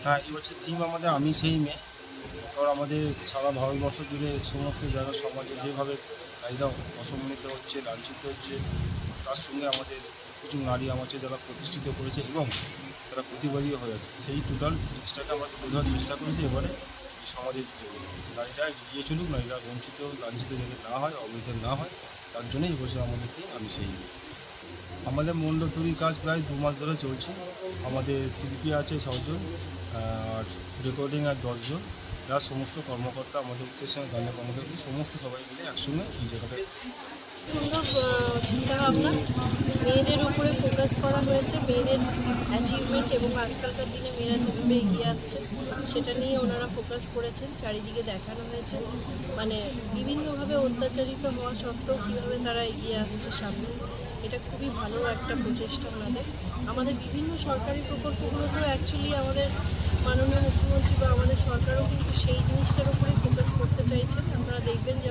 হ্যাঁ, এবছর থিম আমাদের আমি সেই মেয়ে। কারণ আমাদের সারা ভারতবর্ষ জুড়ে সমস্ত জায়গার সমাজে যেভাবে নারীরা অসম্মানিত হচ্ছে, লাঞ্ছিত হচ্ছে, তার সঙ্গে আমাদের কিছু নারী আছে যারা প্রতিষ্ঠিত করেছে এবং তারা প্রতিবাদীও হয়ে আছে। সেই টোটাল জিনিসটাকে আমরা তুলে ধরার চেষ্টা করেছি এবারে এই সমাজের নারীরা এগিয়ে চলুক, নারীরা বঞ্চিত লাঞ্ছিত যাতে না হয়, অবৈধ না হয়, তার জন্যই এবছর আমাদের থিম আমি সেই মেয়ে। আমাদের মণ্ডপ তৈরির কাজ প্রায় 2 মাস ধরে চলছে। আমাদের শিল্পী আছে 6 জন, আর রেকর্ডিং আর 10 জন, যারা সমস্ত কর্মকর্তা আমাদের স্টেশনের গানের কর্মকর্তা সমস্ত সবাই মিলে একসঙ্গে এই জায়গাটায়। সুন্দর চিন্তাভাবনা, মেয়েদের উপরে ফোকাস করা হয়েছে, মেয়েদের অ্যাচিভমেন্ট এবং আজকালকার দিনে মেয়েরা যেভাবে এগিয়ে আসছে সেটা নিয়ে ওনারা ফোকাস করেছেন। চারিদিকে দেখানো হয়েছে মানে বিভিন্নভাবে অত্যাচারিত হওয়া সত্ত্বেও কীভাবে তারা এগিয়ে আসছে সামনে। এটা খুবই ভালো একটা প্রচেষ্টা আমাদের বিভিন্ন সরকারি প্রকল্পগুলোতেও অ্যাকচুয়ালি আমাদের মাননীয় মুখ্যমন্ত্রী বা আমাদের সরকারও কিন্তু সেই জিনিসটার উপরেই ফোকাস করতে চাইছেন। আপনারা দেখবেন যে